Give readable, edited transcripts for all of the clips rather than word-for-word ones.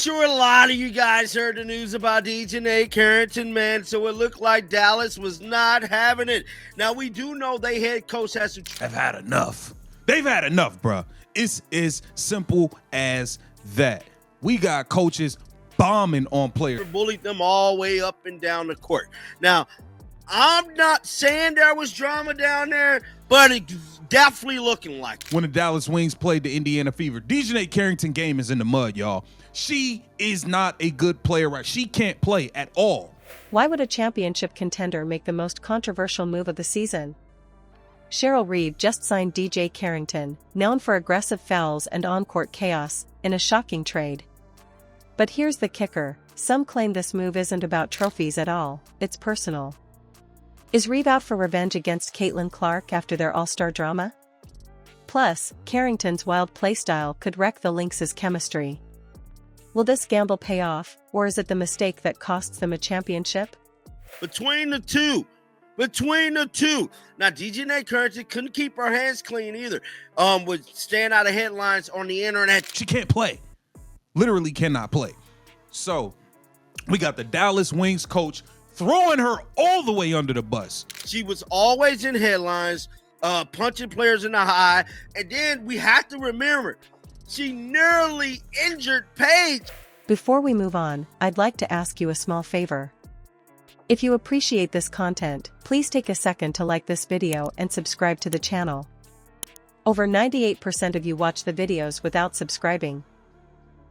sure a lot of you guys heard the news about DJ Carrington, man, so it looked like Dallas was not having it. Now, we do know they head coach has to have had enough. They've had enough, bruh. It's as simple as that. We got coaches bombing on players. Bullied them all the way up and down the court. Now, I'm not saying there was drama down there, but it's definitely looking like it. When the Dallas Wings played the Indiana Fever, DJ Carrington game is in the mud, y'all. She is not a good player, right? She can't play at all. Why would a championship contender make the most controversial move of the season? Cheryl Reeve just signed DJ Carrington, known for aggressive fouls and on-court chaos, in a shocking trade. But here's the kicker. Some claim this move isn't about trophies at all, it's personal. Is Reeve out for revenge against Caitlin Clark after their all-star drama? Plus, Carrington's wild playstyle could wreck the Lynx's chemistry. Will this gamble pay off, or is it the mistake that costs them a championship? Between the two. Now, DJ Carrington couldn't keep her hands clean either. Would stand out of headlines on the internet. She can't play. Literally cannot play. So, we got the Dallas Wings coach throwing her all the way under the bus. She was always in headlines, punching players in the eye. And then we have to remember, she nearly injured Paige. Before we move on, I'd like to ask you a small favor. If you appreciate this content, please take a second to like this video and subscribe to the channel. Over 98% of you watch the videos without subscribing.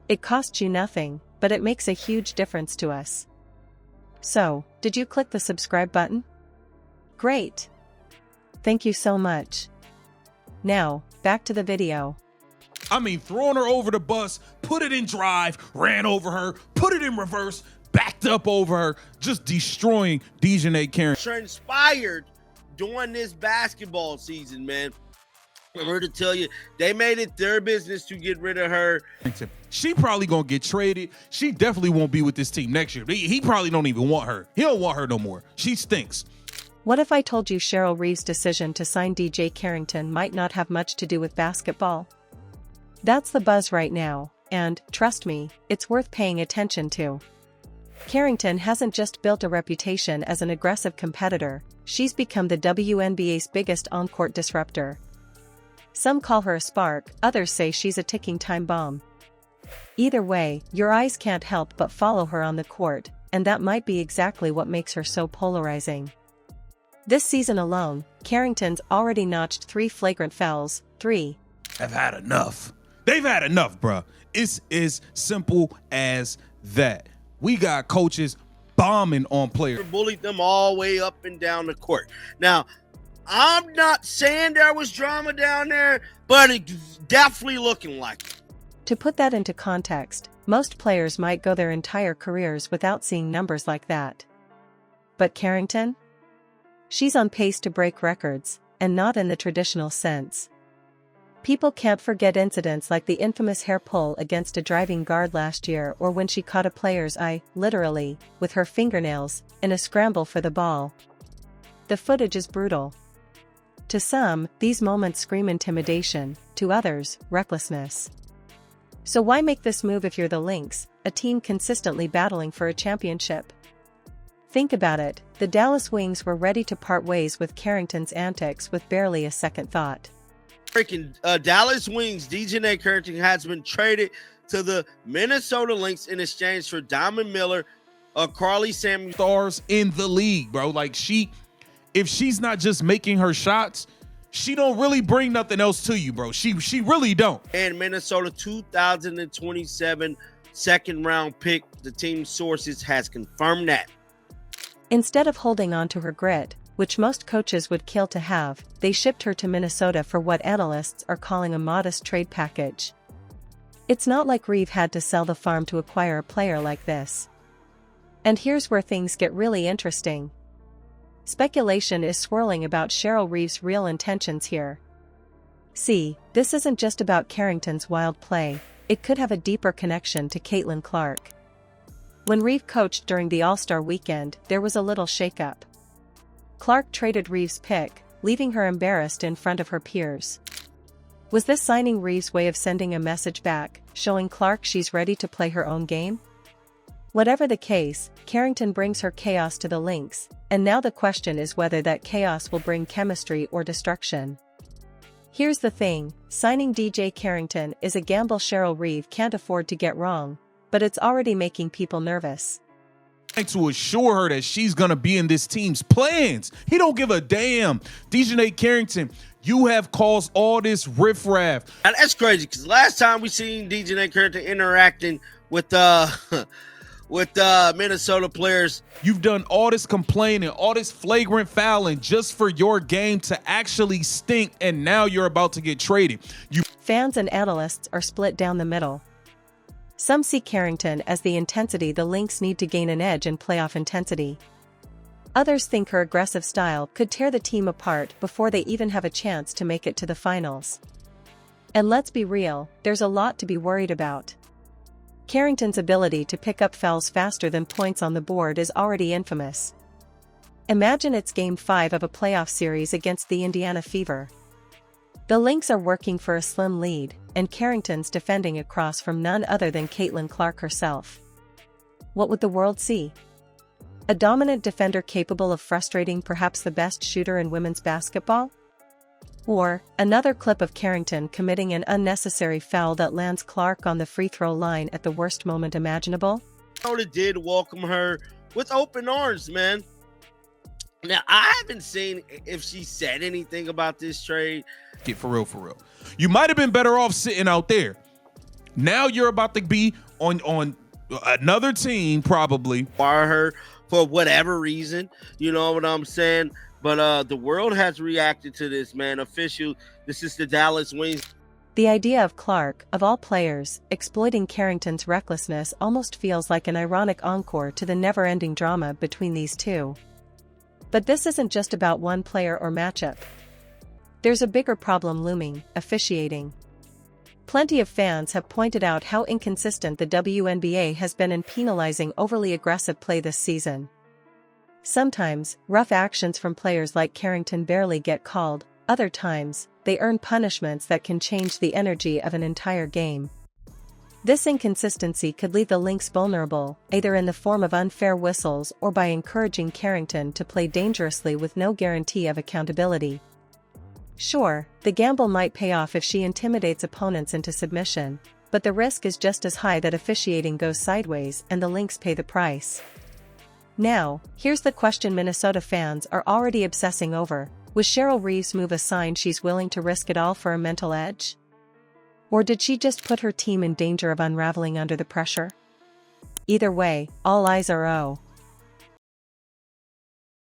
It costs you nothing, but it makes a huge difference to us. So, did you click the subscribe button? Great! Thank you so much. Now, back to the video. I mean, throwing her over the bus, put it in drive, ran over her, put it in reverse, backed up over her, just destroying DJ Carrington. Inspired during this basketball season, man. I'm here to tell you, they made it their business to get rid of her. She probably gonna get traded. She definitely won't be with this team next year. He probably don't even want her. He don't want her no more. She stinks. What if I told you Cheryl Reeve's decision to sign DJ Carrington might not have much to do with basketball? That's the buzz right now, and, trust me, it's worth paying attention to. Carrington hasn't just built a reputation as an aggressive competitor, she's become the WNBA's biggest on-court disruptor. Some call her a spark, others say she's a ticking time bomb. Either way, your eyes can't help but follow her on the court, and that might be exactly what makes her so polarizing. This season alone, Carrington's already notched 3 flagrant fouls. 3 have had enough. They've had enough, bruh. It's as simple as that. We got coaches bombing on players. Bullied them all the way up and down the court. Now, I'm not saying there was drama down there, but it's definitely looking like it. To put that into context, most players might go their entire careers without seeing numbers like that. But Carrington? She's on pace to break records, and not in the traditional sense. People can't forget incidents like the infamous hair pull against a driving guard last year, or when she caught a player's eye, literally, with her fingernails, in a scramble for the ball. The footage is brutal. To some, these moments scream intimidation, to others, recklessness. So why make this move if you're the Lynx, a team consistently battling for a championship? Think about it, the Dallas Wings were ready to part ways with Carrington's antics with barely a second thought. Freaking Dallas Wings, DJ Carrington has been traded to the Minnesota Lynx in exchange for Diamond Miller, Carly Samuels. Stars in the league, bro. Like, if she's not just making her shots, she don't really bring nothing else to you, bro. She really don't. And Minnesota 2027 second round pick, the team sources has confirmed that. Instead of holding on to her grit, which most coaches would kill to have, they shipped her to Minnesota for what analysts are calling a modest trade package. It's not like Reeve had to sell the farm to acquire a player like this. And here's where things get really interesting. Speculation is swirling about Cheryl Reeve's real intentions here. See, this isn't just about Carrington's wild play, it could have a deeper connection to Caitlin Clark. When Reeve coached during the All-Star weekend, there was a little shakeup. Clark traded Reeve's pick, leaving her embarrassed in front of her peers. Was this signing Reeve's way of sending a message back, showing Clark she's ready to play her own game? Whatever the case, Carrington brings her chaos to the Lynx, and now the question is whether that chaos will bring chemistry or destruction. Here's the thing, signing DJ Carrington is a gamble Cheryl Reeve can't afford to get wrong, but it's already making people nervous. To assure her that she's gonna be in this team's plans. He don't give a damn. DJ Carrington, you have caused all this riffraff. And that's crazy, because last time we seen DJ Carrington interacting with Minnesota players, you've done all this complaining, all this flagrant fouling just for your game to actually stink, and now you're about to get traded. Fans and analysts are split down the middle. Some see Carrington as the intensity the Lynx need to gain an edge in playoff intensity. Others think her aggressive style could tear the team apart before they even have a chance to make it to the finals. And let's be real, there's a lot to be worried about. Carrington's ability to pick up fouls faster than points on the board is already infamous. Imagine it's Game 5 of a playoff series against the Indiana Fever. The Lynx are working for a slim lead, and Carrington's defending across from none other than Caitlin Clark herself. What would the world see? A dominant defender capable of frustrating perhaps the best shooter in women's basketball? Or, another clip of Carrington committing an unnecessary foul that lands Clark on the free throw line at the worst moment imaginable? Minnesota did welcome her with open arms, man. Now, I haven't seen if she said anything about this trade. Get for real. You might have been better off sitting out there. Now you're about to be on another team, probably. Fire her for whatever reason. You know what I'm saying? But the world has reacted to this, man. Official, this is the Dallas Wings. The idea of Clark, of all players, exploiting Carrington's recklessness almost feels like an ironic encore to the never-ending drama between these two. But this isn't just about one player or matchup. There's a bigger problem looming: officiating. Plenty of fans have pointed out how inconsistent the WNBA has been in penalizing overly aggressive play this season. Sometimes, rough actions from players like Carrington barely get called, other times, they earn punishments that can change the energy of an entire game. This inconsistency could leave the Lynx vulnerable, either in the form of unfair whistles or by encouraging Carrington to play dangerously with no guarantee of accountability. Sure, the gamble might pay off if she intimidates opponents into submission, but the risk is just as high that officiating goes sideways and the Lynx pay the price. Now, here's the question Minnesota fans are already obsessing over: was Cheryl Reeve's move a sign she's willing to risk it all for a mental edge? Or did she just put her team in danger of unraveling under the pressure? Either way, all eyes are on